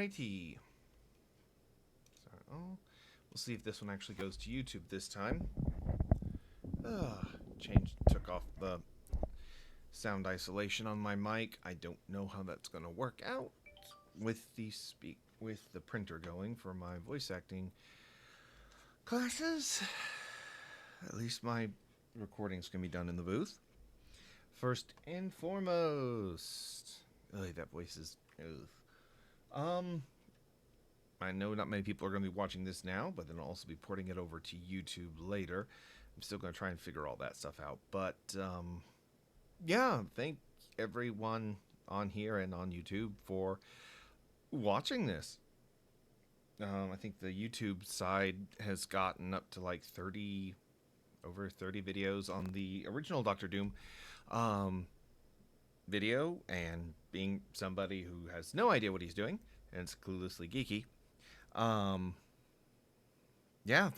Alrighty. We'll see if this one actually goes to YouTube this time. Took off the sound isolation on my mic. I don't know how that's going to work out with the printer going for my voice acting classes. At least my recordings can be done in the booth. First and foremost, that voice is. I know not many people are going to be watching this now, but then I'll also be porting it over to YouTube later. I'm still going to try and figure all that stuff out. But, yeah, thank everyone on here and on YouTube for watching this. I think the YouTube side has gotten up to like over 30 videos on the original Doctor Doom video, and being somebody who has no idea what he's doing and is cluelessly geeky, yeah,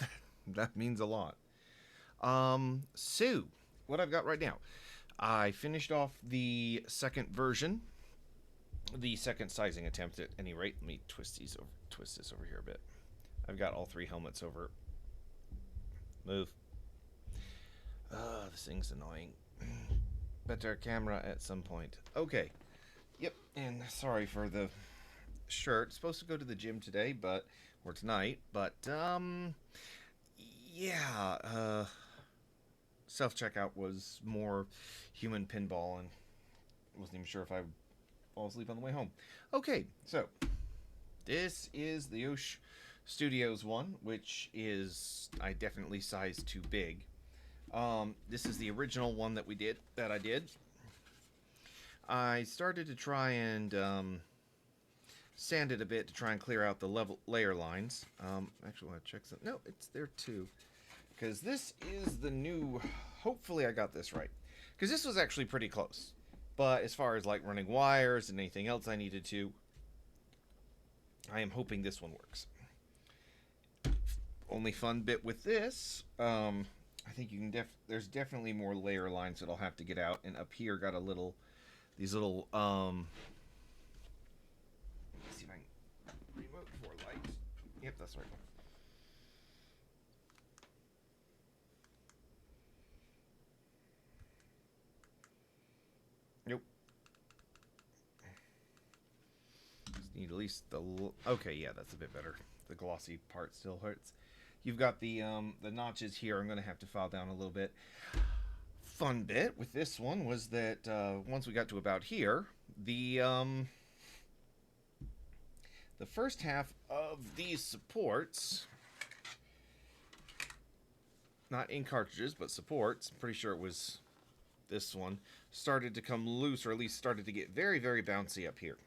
that means a lot. So, what I've got right now, I finished off the second version, the second sizing attempt at any rate. Let me twist this over here a bit. I've got all three helmets over. Move. This thing's annoying. Better camera at some point. Okay. Yep, and sorry for the shirt. It's supposed to go to the gym today, or tonight, but, yeah, self-checkout was more human pinball, and wasn't even sure if I would fall asleep on the way home. Okay, so, this is the Yosh Studios one, which is, I definitely sized too big. This is the original one that I did. I started to try and sand it a bit to try and clear out the layer lines. Actually, I want to check something. No, it's there too. Because this is the new... Hopefully I got this right. Because this was actually pretty close. But as far as like running wires and anything else I needed to, I am hoping this one works. Only fun bit with this... I think you can there's definitely more layer lines that I'll have to get out, and up here got these little let's see if I can remote for light. Yep, that's right. Nope. Just need at least okay, yeah, that's a bit better. The glossy part still hurts. You've got the notches here. I'm going to have to file down a little bit. Fun bit with this one was that once we got to about here, the first half of these supports, not in cartridges, but supports, I'm pretty sure it was this one, started to come loose, or at least started to get very, very bouncy up here.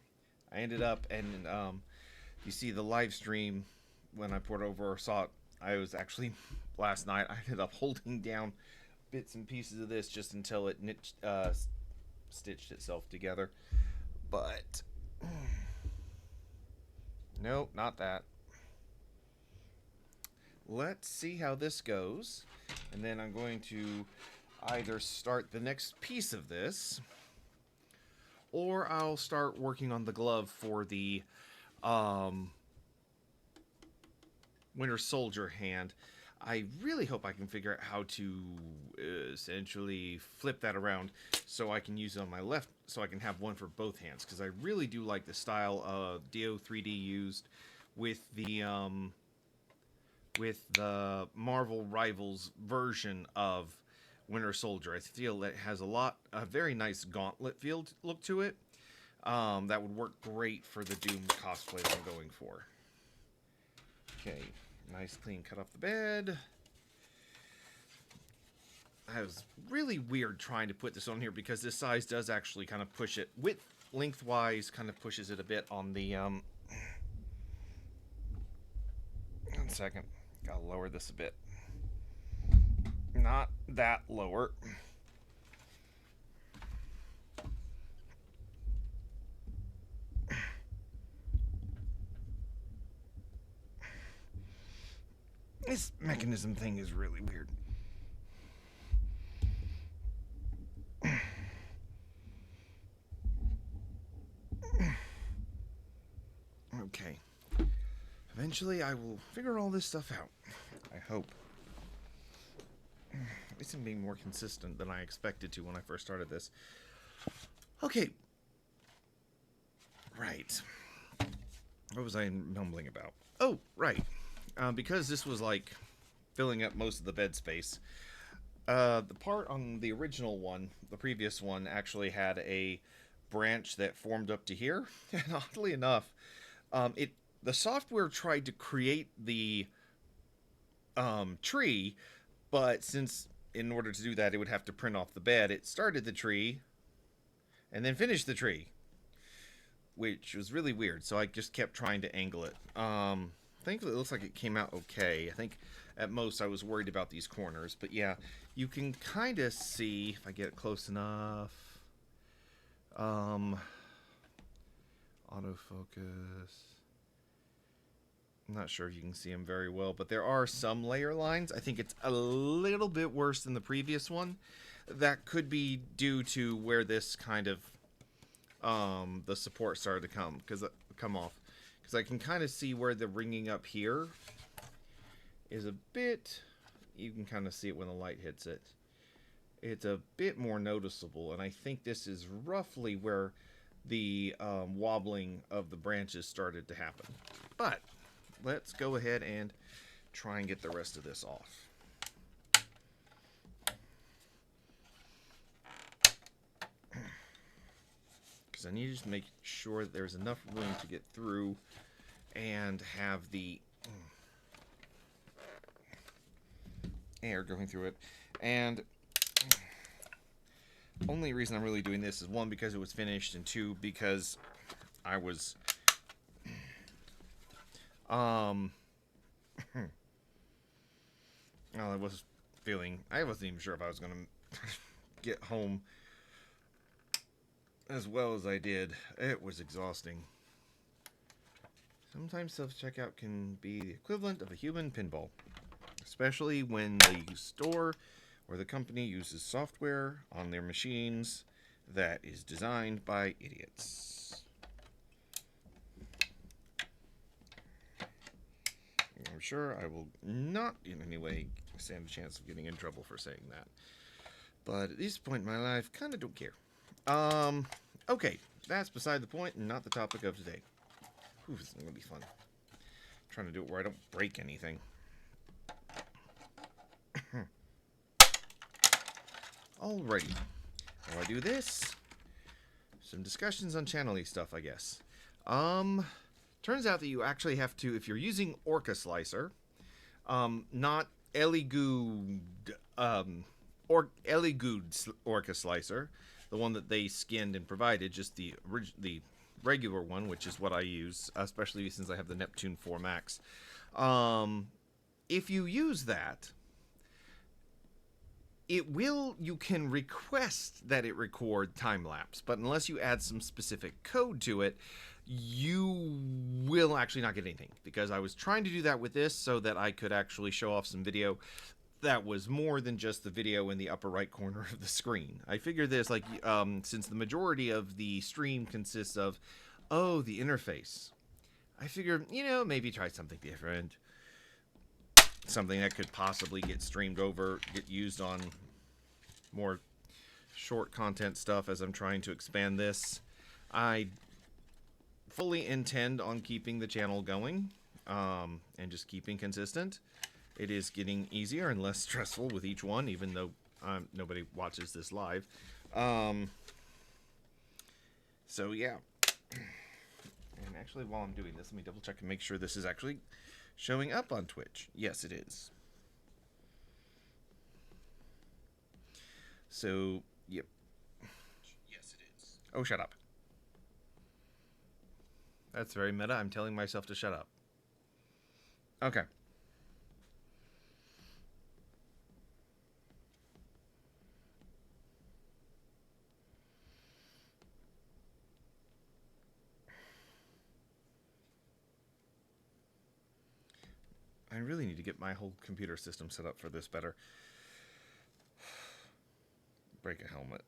I ended up, and you see the live stream when I poured over or saw it, I was actually, last night, I ended up holding down bits and pieces of this just until it stitched itself together. But, nope, not that. Let's see how this goes. And then I'm going to either start the next piece of this, or I'll start working on the glove for the Winter Soldier hand. I really hope I can figure out how to essentially flip that around so I can use it on my left, so I can have one for both hands, because I really do like the style Dio 3D used with the Marvel Rivals version of Winter Soldier. I feel that it has a very nice gauntlet feel look to it. That would work great for the Doom cosplay that I'm going for. Okay. Nice clean cut off the bed. I was really weird trying to put this on here because this size does actually kind of push it lengthwise, kind of pushes it a bit on the 1 second. Gotta lower this a bit. Not that lower. This mechanism thing is really weird. Okay. Eventually I will figure all this stuff out. I hope. At least I'm being more consistent than I expected to when I first started this. Okay. Right. What was I mumbling about? Oh, right. Because this was like filling up most of the bed space. The part on the original one, the previous one, actually had a branch that formed up to here. And oddly enough, the software tried to create the tree, but since in order to do that it would have to print off the bed, it started the tree and then finished the tree, which was really weird. So I just kept trying to angle it. Thankfully, it looks like it came out okay. I think at most I was worried about these corners, but yeah, you can kind of see if I get close enough. Autofocus. I'm not sure if you can see them very well, but there are some layer lines. I think it's a little bit worse than the previous one. That could be due to where this kind of the support started to come off, because I can kind of see where the ringing up here is a bit. You can kind of see it when the light hits it. It's a bit more noticeable, and I think this is roughly where the wobbling of the branches started to happen. But let's go ahead and try and get the rest of this off. Because I need to just make sure that there's enough room to get through and have the air going through it. And only reason I'm really doing this is, one, because it was finished, and two, because I was well, I wasn't even sure if I was gonna get home as well as I did. It was exhausting. Sometimes self-checkout can be the equivalent of a human pinball, especially when the store or the company uses software on their machines that is designed by idiots. I'm sure I will not in any way stand a chance of getting in trouble for saying that. But at this point in my life, kind of don't care. Okay, that's beside the point and not the topic of today. Ooh, this is going to be fun. I'm trying to do it where I don't break anything. Alrighty. While I do this, some discussions on channel-y stuff, I guess. Turns out that you actually have to, if you're using Orca Slicer, not Elegoo, or Elegoo Orca Slicer, the one that they skinned and provided, just the regular one, which is what I use, especially since I have the Neptune 4 Max. If you use that, you can request that it record time-lapse, but unless you add some specific code to it, you will actually not get anything. Because I was trying to do that with this so that I could actually show off some video that was more than just the video in the upper right corner of the screen. I figured this, like, since the majority of the stream consists of, the interface, I figured, maybe try something different. Something that could possibly get used on more short content stuff as I'm trying to expand this. I fully intend on keeping the channel going, and just keeping consistent. It is getting easier and less stressful with each one, even though nobody watches this live. So yeah. And actually, while I'm doing this, let me double check and make sure this is actually showing up on Twitch. Yes, it is. So, yep. Yes, it is. Oh, shut up. That's very meta. I'm telling myself to shut up. Okay. I really need to get my whole computer system set up for this better. Break a helmet.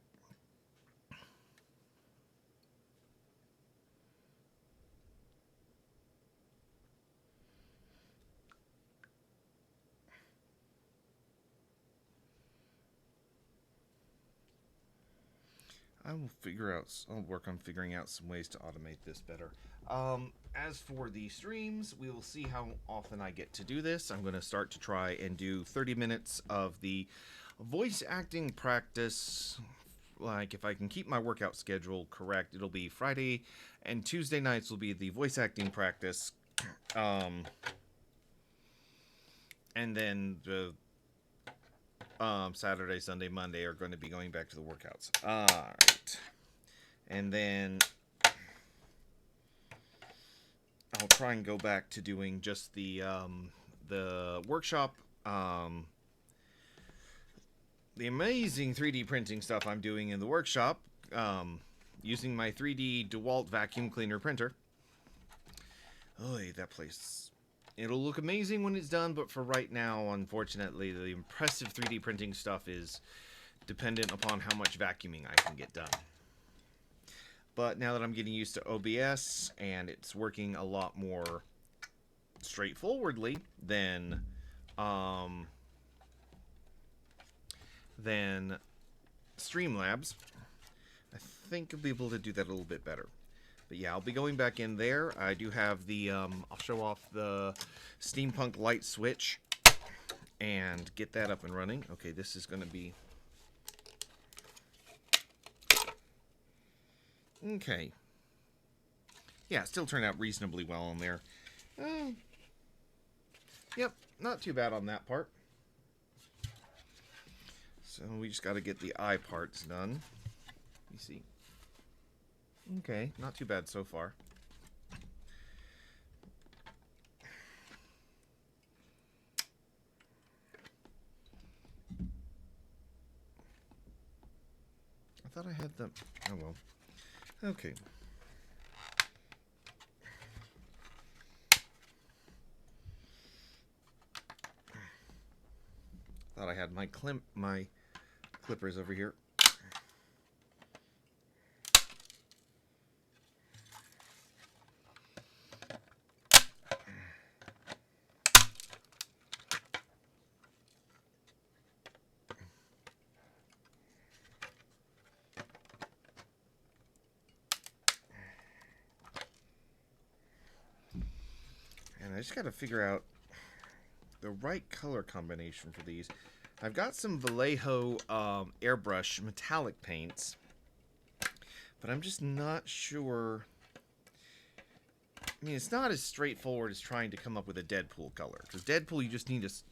I'll work on figuring out some ways to automate this better. As for the streams, we will see how often I get to do this. I'm going to start to try and do 30 minutes of the voice acting practice. Like, if I can keep my workout schedule correct, it'll be Friday and Tuesday nights will be the voice acting practice. And then the Saturday, Sunday, Monday are going to be going back to the workouts. Alright. And then I'll try and go back to doing just the workshop, the amazing 3D printing stuff I'm doing in the workshop, using my 3D DeWalt vacuum cleaner printer. Oh, that place. It'll look amazing when it's done, but for right now, unfortunately, the impressive 3D printing stuff is dependent upon how much vacuuming I can get done. But now that I'm getting used to OBS, and it's working a lot more straightforwardly than Streamlabs, I think I'll be able to do that a little bit better. But yeah, I'll be going back in there. I do have the, I'll show off the steampunk light switch and get that up and running. Okay, this is going to be... Okay. Yeah, still turned out reasonably well on there. Yep, not too bad on that part. So we just got to get the eye parts done. You see. Okay, not too bad so far. I thought I had them. Oh well. Okay. Thought I had my clippers over here. And I just got to figure out the right color combination for these. I've got some Vallejo airbrush metallic paints, but I'm just not sure. I mean, it's not as straightforward as trying to come up with a Deadpool color, because Deadpool you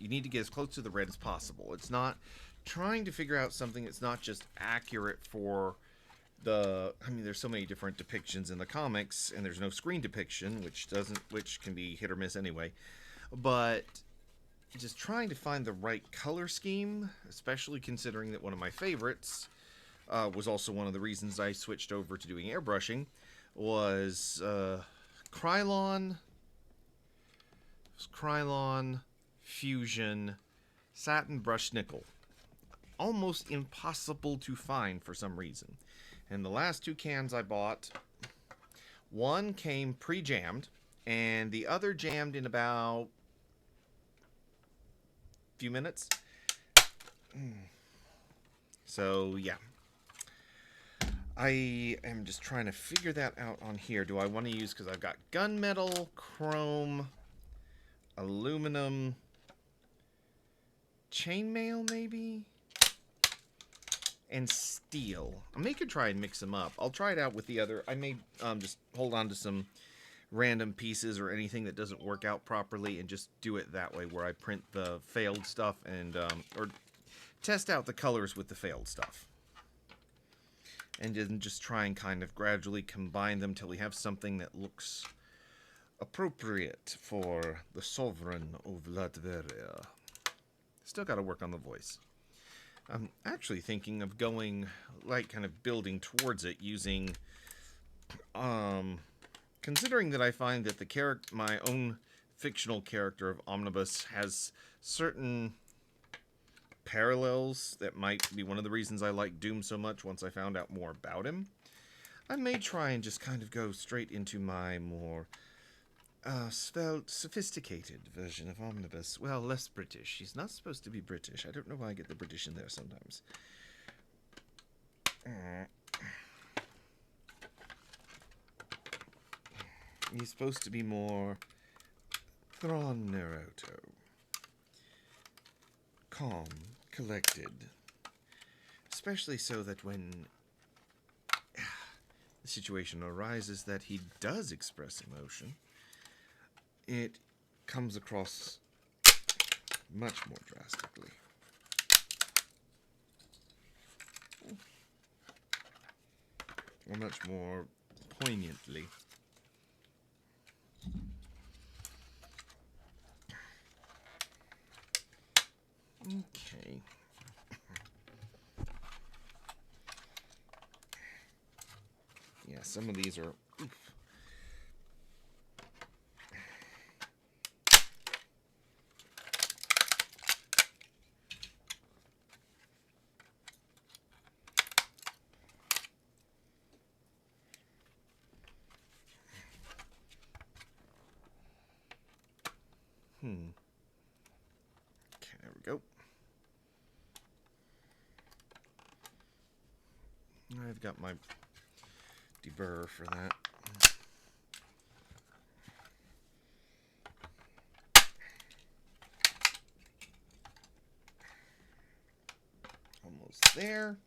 need to get as close to the red as possible. It's not trying to figure out something that's not just accurate for the. I mean, there's so many different depictions in the comics, and there's no screen depiction, which can be hit or miss anyway. But just trying to find the right color scheme, especially considering that one of my favorites was also one of the reasons I switched over to doing airbrushing, was Krylon Fusion Satin Brush Nickel. Almost impossible to find for some reason. And the last two cans I bought, one came pre-jammed, and the other jammed in about few minutes. So yeah, I am just trying to figure that out on here. Do I want to use, because I've got gunmetal, chrome, aluminum, chainmail maybe, and steel. I may could try and mix them up. I'll try it out with the other. I may just hold on to some random pieces or anything that doesn't work out properly and just do it that way, where I print the failed stuff and or test out the colors with the failed stuff, and then just try and kind of gradually combine them till we have something that looks appropriate for the sovereign of Latveria. Still got to work on the voice. I'm actually thinking of going, like, kind of building towards it using considering that I find that my own fictional character of Omnibus has certain parallels that might be one of the reasons I like Doom so much once I found out more about him, I may try and just kind of go straight into my more svelte, sophisticated version of Omnibus. Well, less British. He's not supposed to be British. I don't know why I get the British in there sometimes. He's supposed to be more Thron Naruto. Calm, collected. Especially so that when the situation arises that he does express emotion, it comes across much more drastically. Or much more poignantly. Okay. Yeah, some of these are... Oof. Okay, there we go. I've got my deburr for that. Almost there.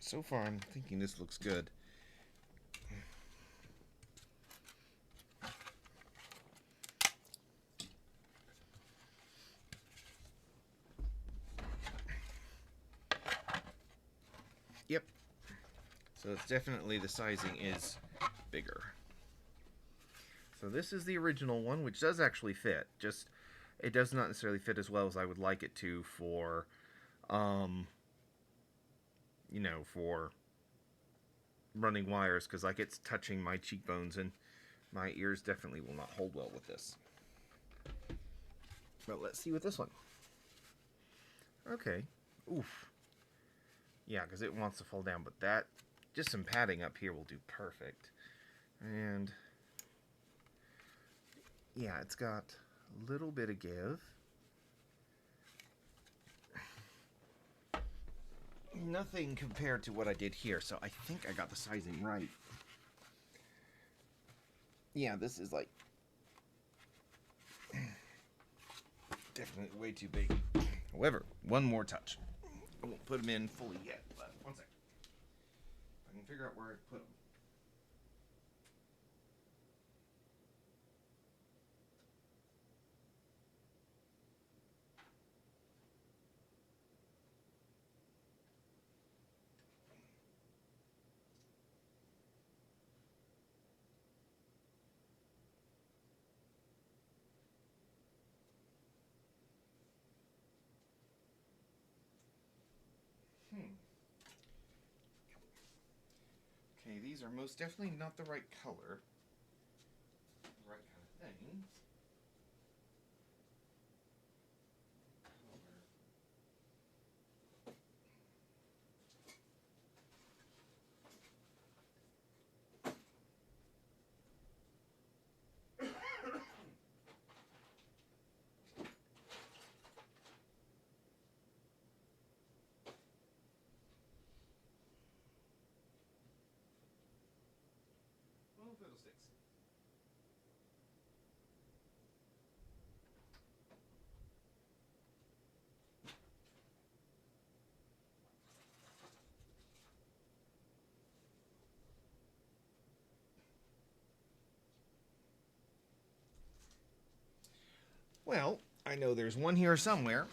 So far, I'm thinking this looks good. Yep. So it's definitely, the sizing is bigger. So this is the original one, which does actually fit. Just, it does not necessarily fit as well as I would like it to for, you know, for running wires, because like it's touching my cheekbones and my ears definitely will not hold well with this. But let's see with this one. Okay. Oof. Yeah, because it wants to fall down, but that, just some padding up here will do perfect. And yeah, it's got a little bit of give. Nothing compared to what I did here, so I think I got the sizing right. Yeah, this is like definitely way too big. However, one more touch. I won't put them in fully yet, but one second. I can figure out where I put them. Okay, these are most definitely not the right color. The right kind of thing. Oh, fiddlesticks. Well, I know there's one here somewhere.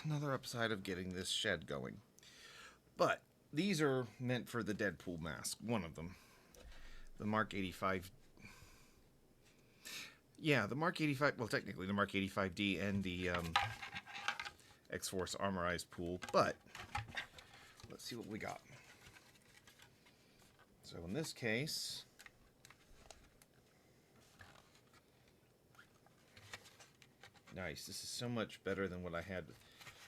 Another upside of getting this shed going. But these are meant for the Deadpool mask. One of them. The Mark 85. Yeah, the Mark 85. Well, technically the Mark 85D and the X-Force Armorized Pool. But let's see what we got. So in this case, nice. This is so much better than what I had.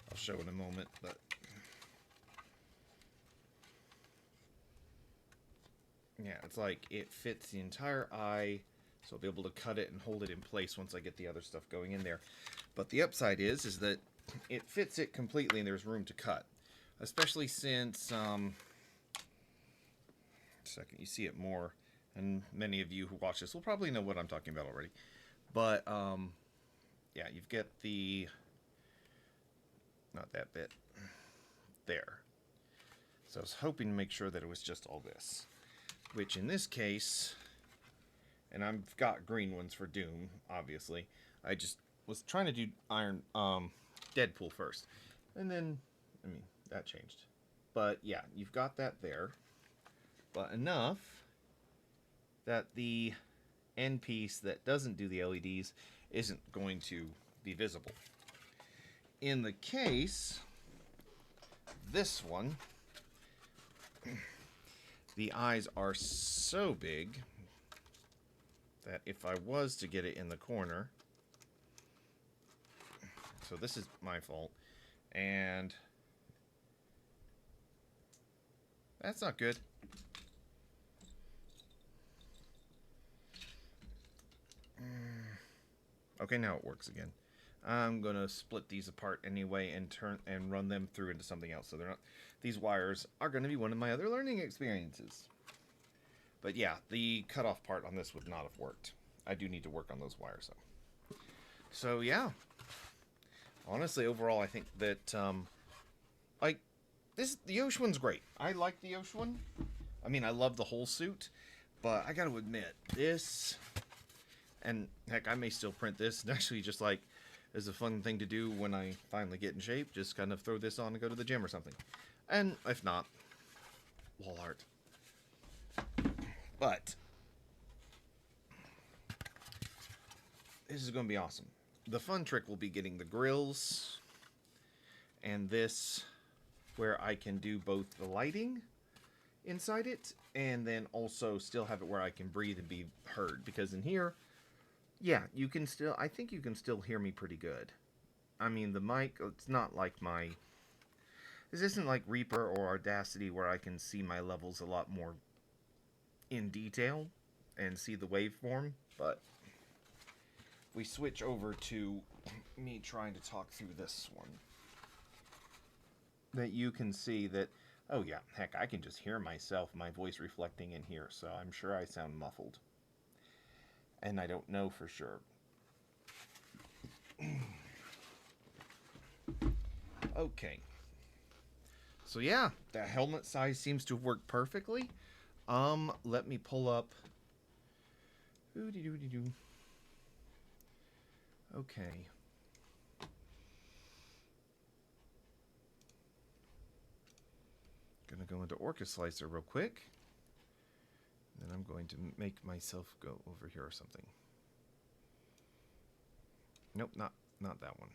I'll show in a moment, but yeah, it's like it fits the entire eye, so I'll be able to cut it and hold it in place once I get the other stuff going in there. But the upside is that it fits it completely and there's room to cut. Especially since, second, you see it more, and many of you who watch this will probably know what I'm talking about already. But, yeah, you've got the, not that bit, there. So I was hoping to make sure that it was just all this. Which in this case, and I've got green ones for Doom, obviously. I just was trying to do Deadpool first. And then, I mean, that changed. But yeah, you've got that there. But enough that the end piece that doesn't do the LEDs isn't going to be visible. In the case, this one, the eyes are so big that if I was to get it in the corner, so this is my fault, and that's not good. Okay, now it works again. I'm gonna split these apart anyway and run them through into something else. So they're not. These wires are gonna be one of my other learning experiences. But yeah, the cutoff part on this would not have worked. I do need to work on those wires though. So yeah, honestly, overall, I think that like the Yosh one's great. I like the Yosh one. I mean, I love the whole suit, but I gotta admit this. And heck, I may still print this and actually just like as a fun thing to do when I finally get in shape, just kind of throw this on and go to the gym or something. And if not, wall art. But this is going to be awesome. The fun trick will be getting the grills and this where I can do both the lighting inside it and then also still have it where I can breathe and be heard. Because in here, yeah, you can still, I think you can still hear me pretty good. I mean, the mic, it's not like this isn't like Reaper or Audacity where I can see my levels a lot more in detail and see the waveform, but we switch over to me trying to talk through this one, that you can see that, oh yeah, heck, I can just hear myself, my voice reflecting in here, so I'm sure I sound muffled. And I don't know for sure. Okay. So yeah, that helmet size seems to have worked perfectly. Let me pull up. Ooh-dee-doo-dee-doo. Okay. Gonna go into Orca Slicer real quick. Then I'm going to make myself go over here or something. Nope, not that one.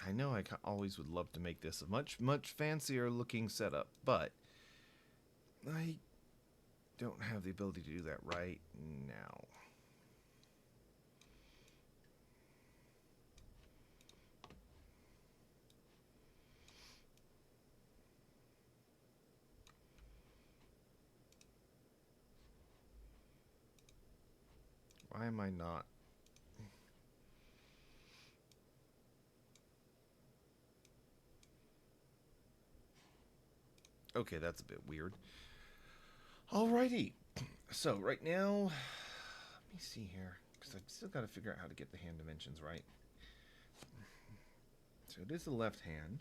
I know I always would love to make this a much fancier looking setup, but I don't have the ability to do that right now. Why am I not? Okay, that's a bit weird. Alrighty. So, right now, let me see here, because I've still got to figure out how to get the hand dimensions right. So, it is the left hand.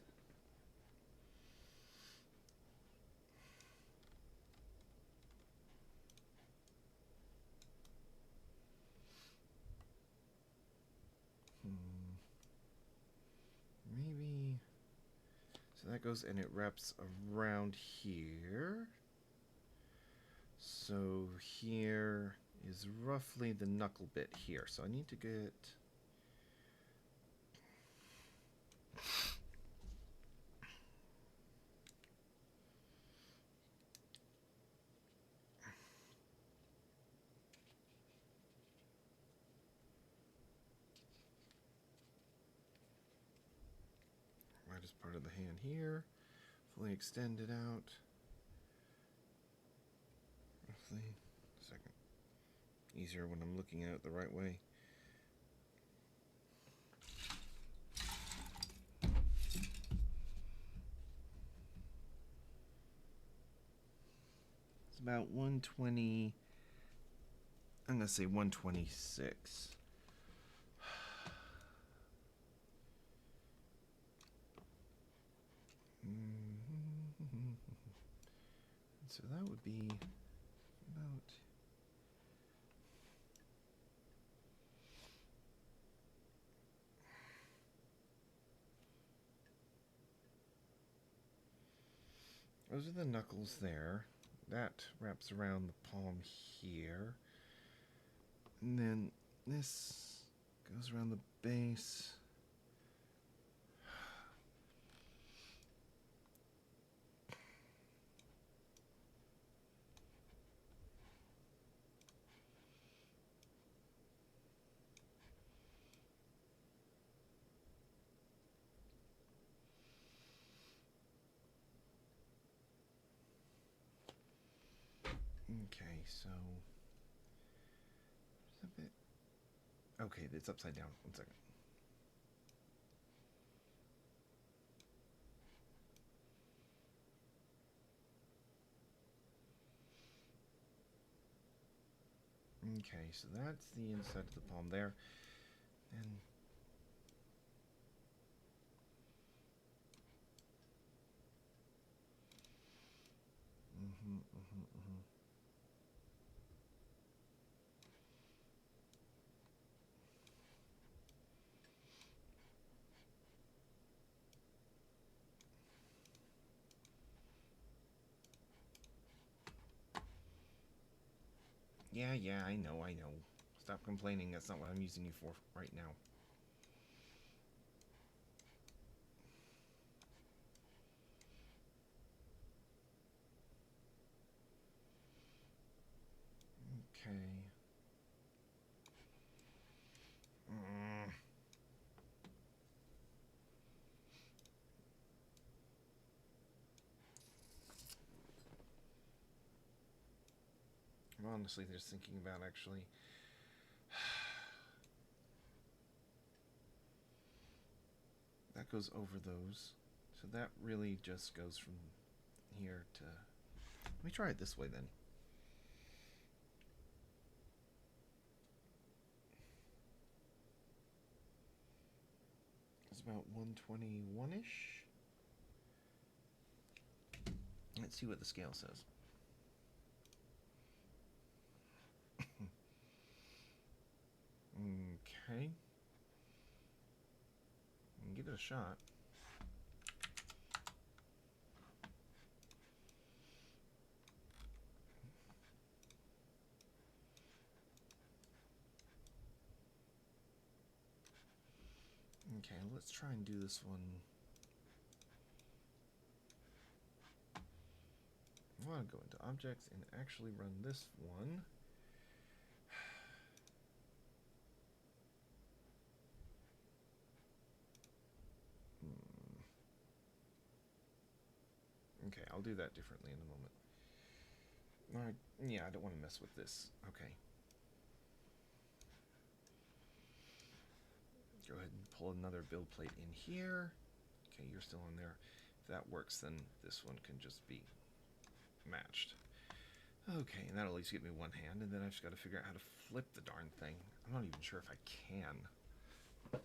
Maybe. So that goes and it wraps around here. So here is roughly the knuckle bit here. So I need to get... widest part of the hand here. Fully extend it out. Roughly. Second. Easier when I'm looking at it the right way. It's about 120. I'm going to say 126. So that would be about... Those are the knuckles there. That wraps around the palm here. And then this goes around the base. Okay, so a bit. Okay, it's upside down. 1 second. Okay, so that's the inside of the palm there. And Yeah, I know. Stop complaining. That's not what I'm using you for right now. Okay. I'm honestly just thinking about actually... That goes over those. So that really just goes from here to... Let me try it this way then. It's about 121-ish. Let's see what the scale says. Okay. Give it a shot. Okay, let's try and do this one. I want to go into objects and actually run this one. Okay, I'll do that differently in a moment. Yeah, I don't want to mess with this. Okay. Go ahead and pull another build plate in here. Okay, you're still in there. If that works, then this one can just be matched. Okay, and that'll at least get me one hand, and then I've just got to figure out how to flip the darn thing. I'm not even sure if I can.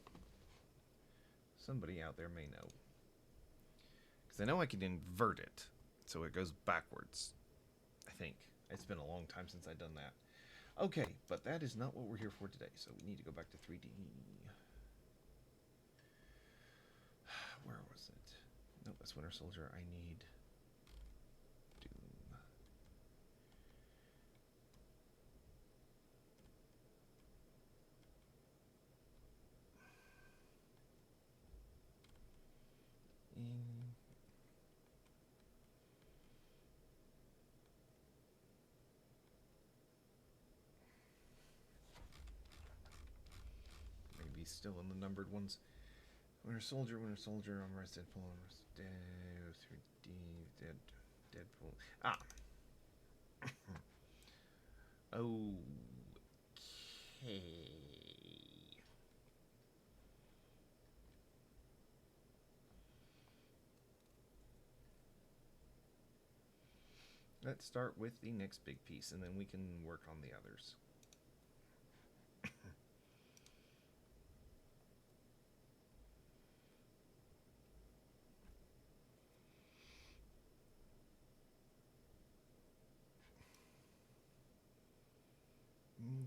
Somebody out there may know. Because I know I can invert it, so it goes backwards. I think. It's been a long time since I've done that. Okay, but that is not what we're here for today, so we need to go back to 3D. Where was it? Nope, that's Winter Soldier. I need Doom. Maybe still in the numbered ones. Winter Soldier, Armorist, Deadpool, Armorist, 3D, Deadpool. Ah! Okay. Let's start with the next big piece, and then we can work on the others.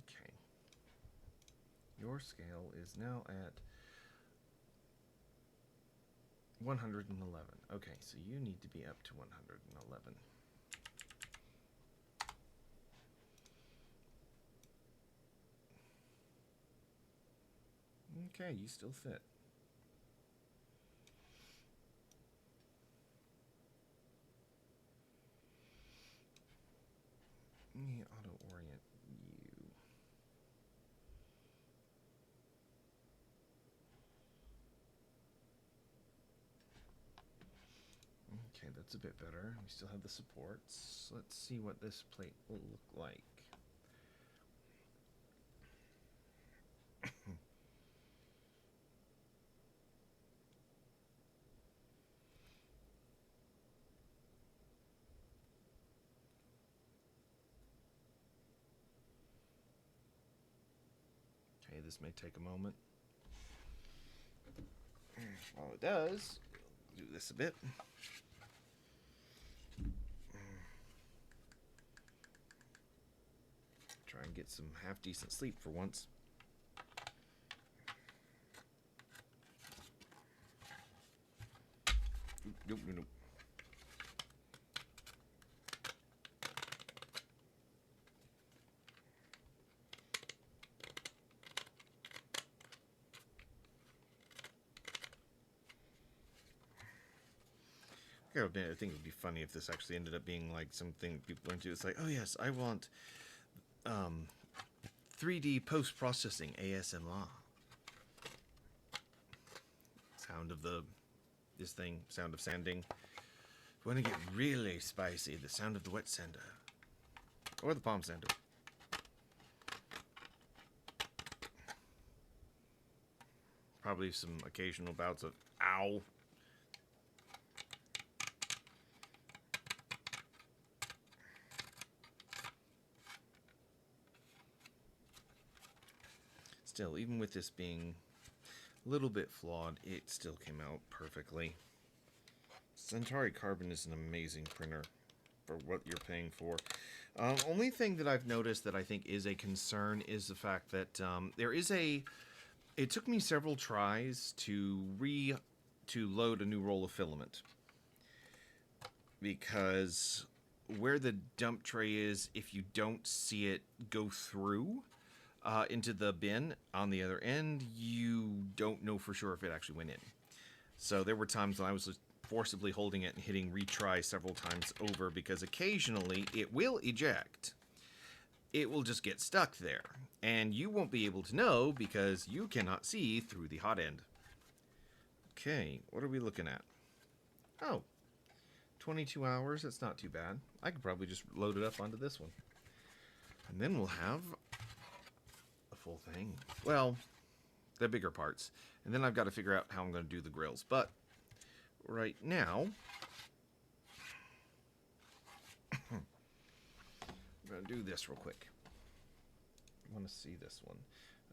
Okay. Your scale is now at 111. Okay, so you need to be up to 111. Okay, you still fit. Let me auto-orient you. Okay, that's a bit better. We still have the supports. Let's see what this plate will look like. Okay, this may take a moment. While it does, do this a bit. Try and get some half-decent sleep for once. Nope. I think it would be funny if this actually ended up being like something people are into. It's like, oh yes, I want 3D post-processing ASMR. Sound of sound of sanding. Want to get really spicy, the sound of the wet sander. Or the palm sander. Probably some occasional bouts of ow. Still, even with this being a little bit flawed, it still came out perfectly. Centauri Carbon is an amazing printer for what you're paying for. Only thing that I've noticed that I think is a concern is the fact that it took me several tries to load a new roll of filament, because where the dump tray is, if you don't see it go through into the bin on the other end, you don't know for sure if it actually went in. So there were times when I was forcibly holding it and hitting retry several times over, because occasionally it will eject. It will just get stuck there, and you won't be able to know because you cannot see through the hot end. Okay, what are we looking at? Oh, 22 hours. That's not too bad. I could probably just load it up onto this one, and then we'll have a full thing. Well, the bigger parts, and then I've got to figure out how I'm going to do the grills. But right now, I'm going to do this real quick. I want to see this one.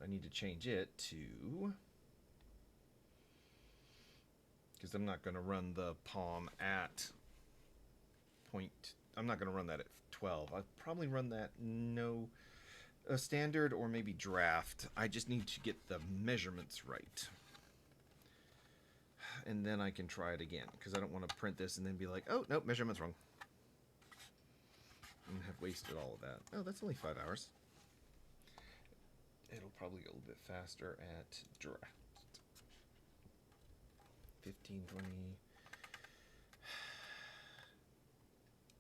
I need to change it to, because I'm not going to run the palm at point. I'm not going to run that at 12. I'll probably run that a standard or maybe draft. I just need to get the measurements right, and then I can try it again, because I don't want to print this and then be like, oh nope, measurement's wrong, and have wasted all of that. Oh, that's only 5 hours. It'll probably go a little bit faster at draft. 15, 20.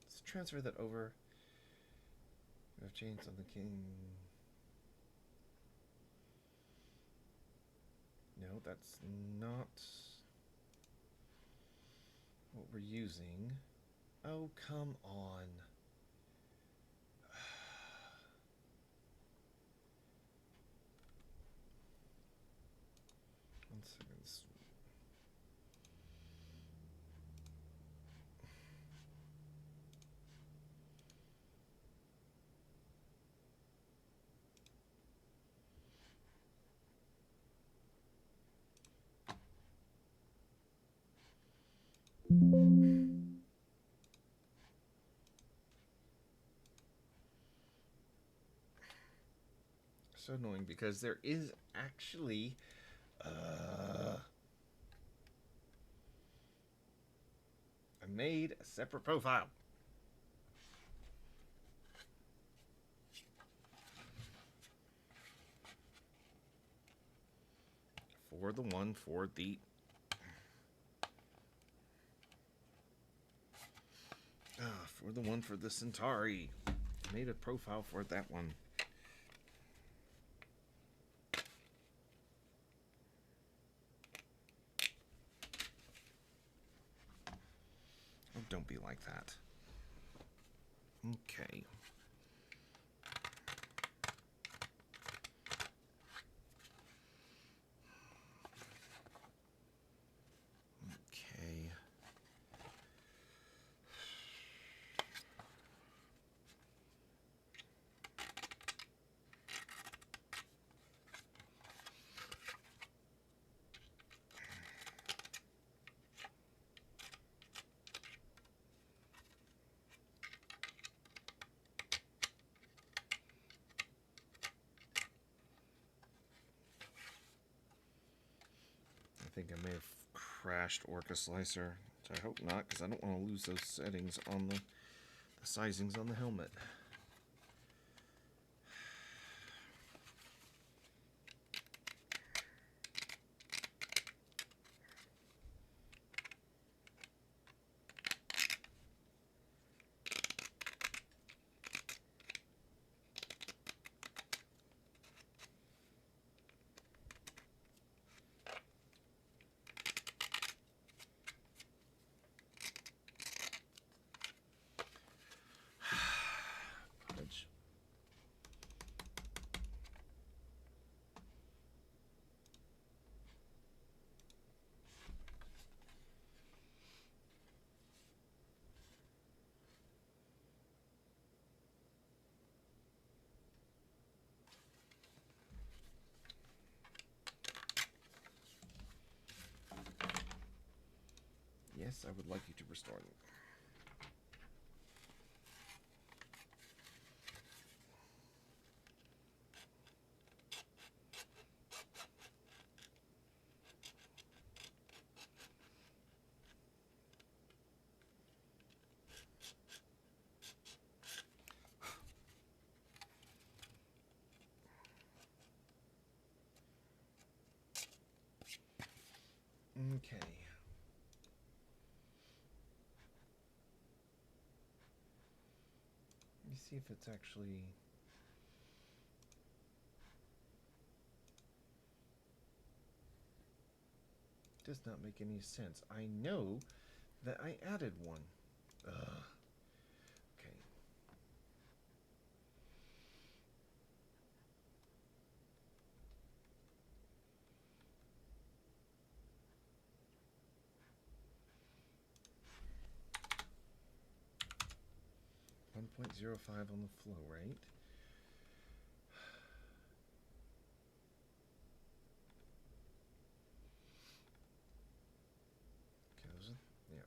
Let's transfer that over. I've changed something. No. No, that's not what we're using. Oh, come on. One second. So annoying because there is actually I made a separate profile for the one for the Centauri. I made a profile for that one. Oh, don't be like that. Okay. Okay. I think I may have crashed Orca Slicer. Which I hope not, because I don't want to lose those settings on the sizings on the helmet. Yes, I would like you to restore them. Okay. Let me see if it's actually... Does not make any sense. I know that I added one. Ugh. Okay. 1.05 on the flow rate. Okay, those are, yeah.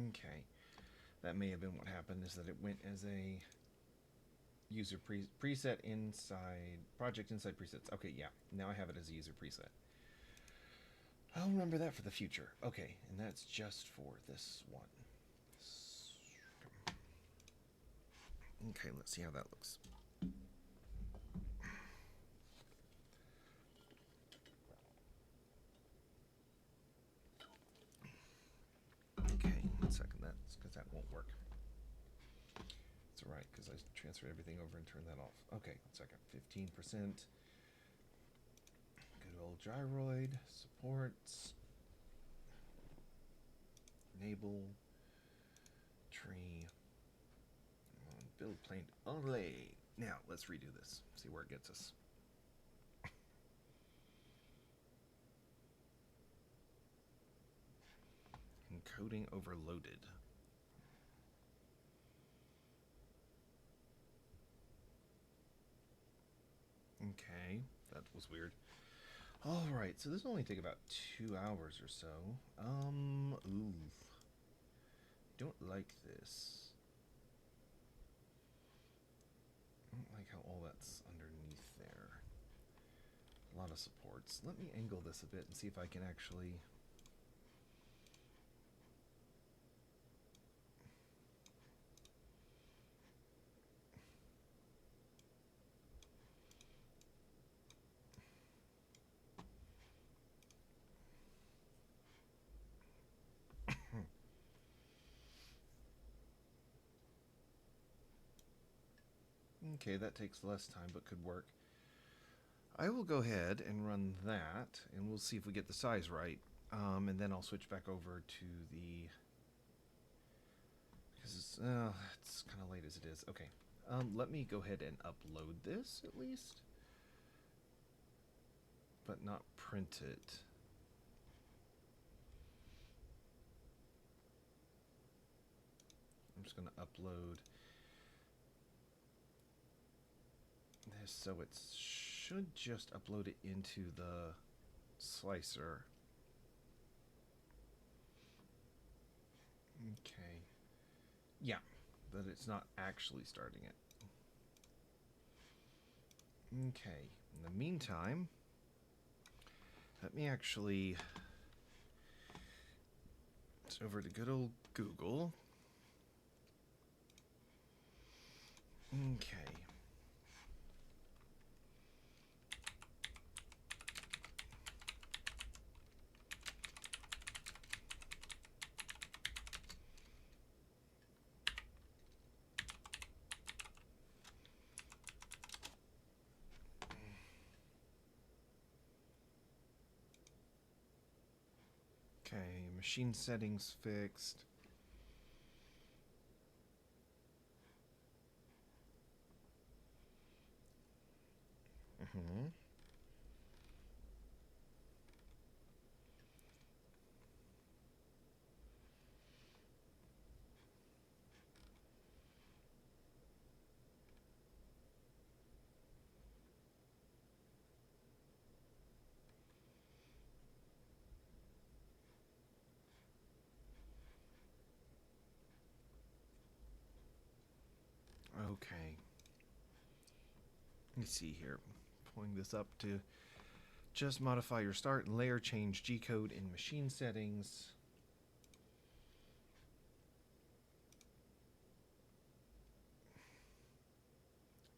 Okay. That may have been what happened, is that it went as a User preset inside project inside presets. Okay, yeah. Now I have it as a user preset. I'll remember that for the future. Okay, and that's just for this one. Okay, let's see how that looks. Okay, 1 second. That's because that won't work. It's alright, because I transferred everything over and turned that off. Okay, 1 second. 15%. Good old gyroid. Supports. Enable. Tree. Build plane only. Now, let's redo this. See where it gets us. Encoding overloaded. Okay, that was weird. Alright, so this will only take about 2 hours or so. Ooh. Don't like this. I don't like how all that's underneath there. A lot of supports. Let me angle this a bit and see if I can actually... Okay, that takes less time but could work. I will go ahead and run that, and we'll see if we get the size right. And then I'll switch back over to the... Because it's kind of late as it is. Okay, let me go ahead and upload this at least. But not print it. I'm just going to upload this so it should just upload it into the slicer. Okay. Yeah, but it's not actually starting it. Okay. In the meantime, let me actually... It's over to good old Google. Okay. Okay, machine settings fixed. Okay. Let me see here. Pulling this up to just modify your start and layer change G-code in machine settings.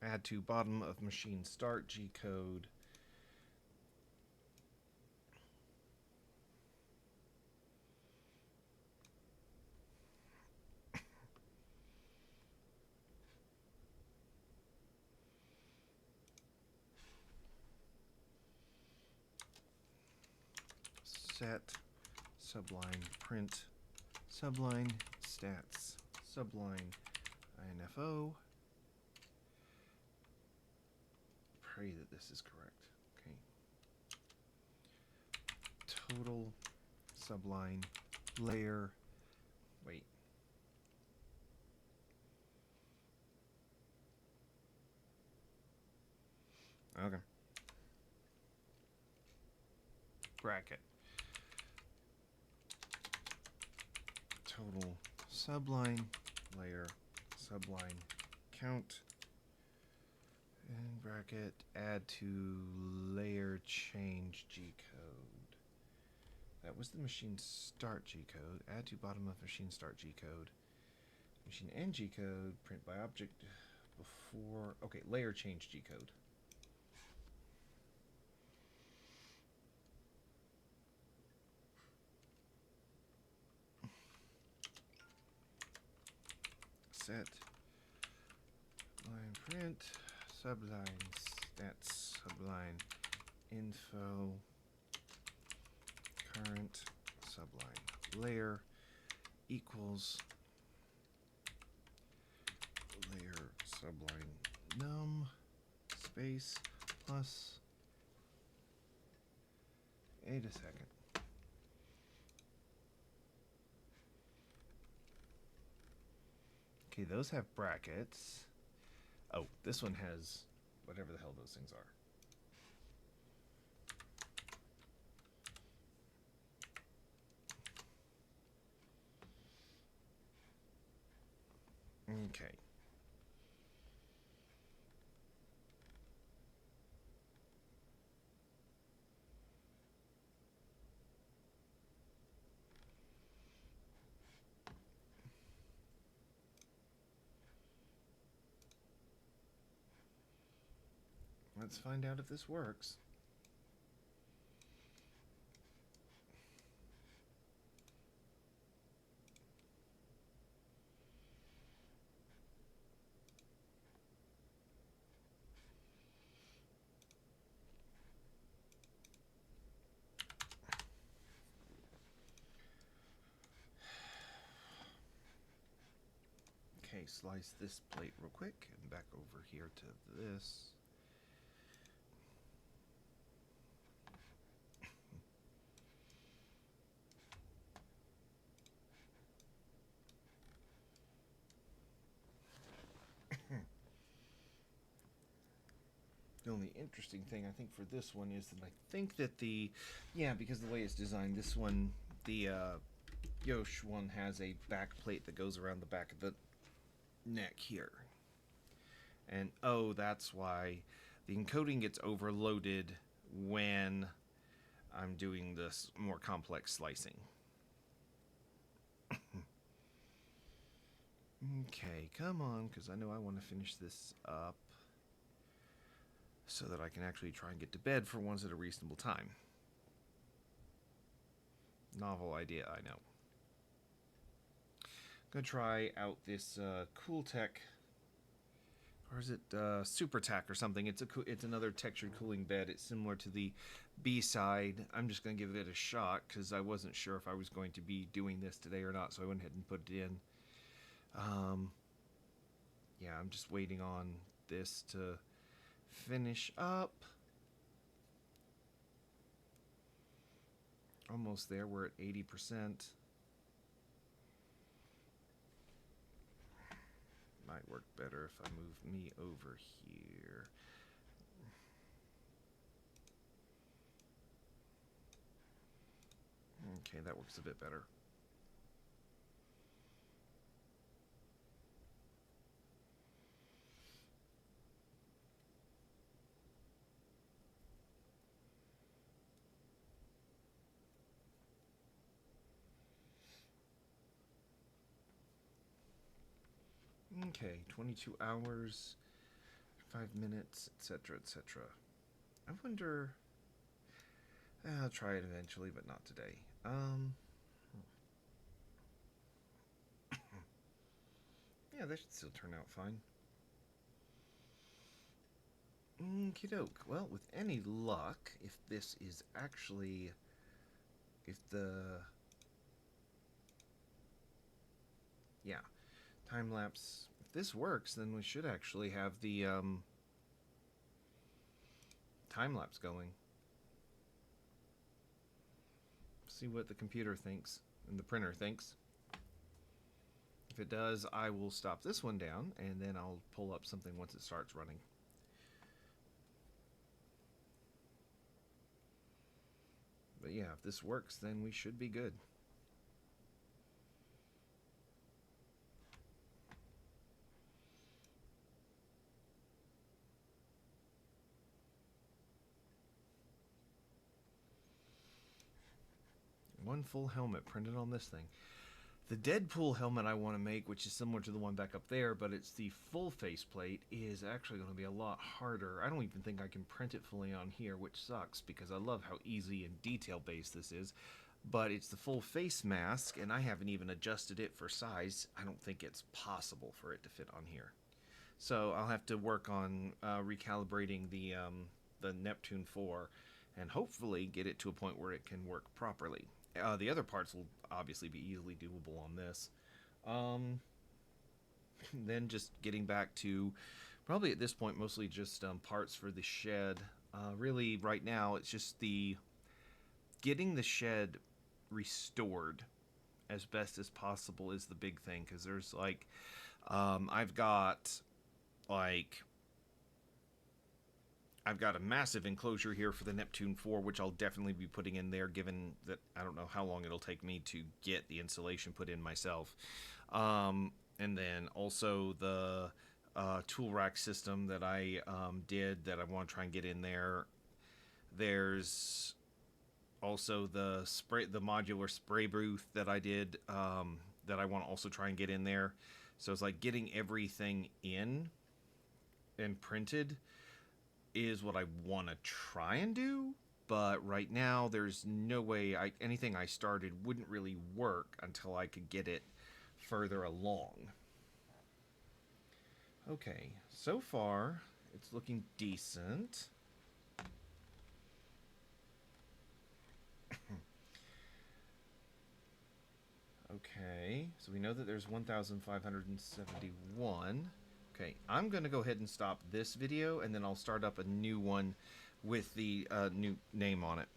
Add to bottom of machine start G-code. Set subline print subline stats subline info. Pray that this is correct. Okay. Total subline layer. Wait. Okay. Bracket. Total subline layer subline count bracket, add to layer change G code. That was the machine start G code. Add to bottom of machine start G code. Machine end G code, print by object before. Okay, layer change G code. Set line print subline stats subline info current subline layer equals layer subline num space plus. Wait a second. Okay, those have brackets. Oh, this one has whatever the hell those things are. Okay. Let's find out if this works. Okay, slice this plate real quick and back over here to this. The only interesting thing I think for this one is that I think that because the way it's designed, this one, the Yosh one has a back plate that goes around the back of the neck here. And oh, that's why the encoding gets overloaded when I'm doing this more complex slicing. Okay, come on, because I know I want to finish this up so that I can actually try and get to bed for once at a reasonable time. Novel idea, I know. I'm going to try out this Cool Tech, or is it Super Tack or something? It's another textured cooling bed. It's similar to the B-side. I'm just going to give it a shot because I wasn't sure if I was going to be doing this today or not, so I went ahead and put it in. Yeah, I'm just waiting on this to finish up. Almost there. We're at 80%. Might work better if I move me over here. Okay, that works a bit better. Okay, 22 hours, 5 minutes, etc., etc. I wonder. I'll try it eventually, but not today. Yeah, that should still turn out fine. Okie doke. Well, with any luck, if this is actually. If the. Yeah. Time lapse. If this works, then we should actually have the time lapse going. See what the computer thinks and the printer thinks. If it does, I will stop this one down and then I'll pull up something once it starts running. But yeah, if this works, then we should be good. one full helmet printed on this thing. The Deadpool helmet I want to make, which is similar to the one back up there, but it's the full faceplate, is actually going to be a lot harder. I don't even think I can print it fully on here, which sucks because I love how easy and detail-based this is. But it's the full face mask, and I haven't even adjusted it for size. I don't think it's possible for it to fit on here. So I'll have to work on recalibrating the Neptune 4 and hopefully get it to a point where it can work properly. The other parts will obviously be easily doable on this. Then just getting back to probably at this point mostly just parts for the shed. Really, right now it's just the getting the shed restored as best as possible is the big thing, because there's like I've got like I've got a massive enclosure here for the Neptune 4, which I'll definitely be putting in there, given that I don't know how long it'll take me to get the insulation put in myself. And then also the tool rack system that I did that I want to try and get in there. There's also the modular spray booth that I did that I want to also try and get in there. So it's like getting everything in and printed is what I want to try and do, but right now there's no way anything I started wouldn't really work until I could get it further along. Okay, so far it's looking decent. Okay, so we know that there's 1,571. Okay, I'm going to go ahead and stop this video, and then I'll start up a new one with the new name on it.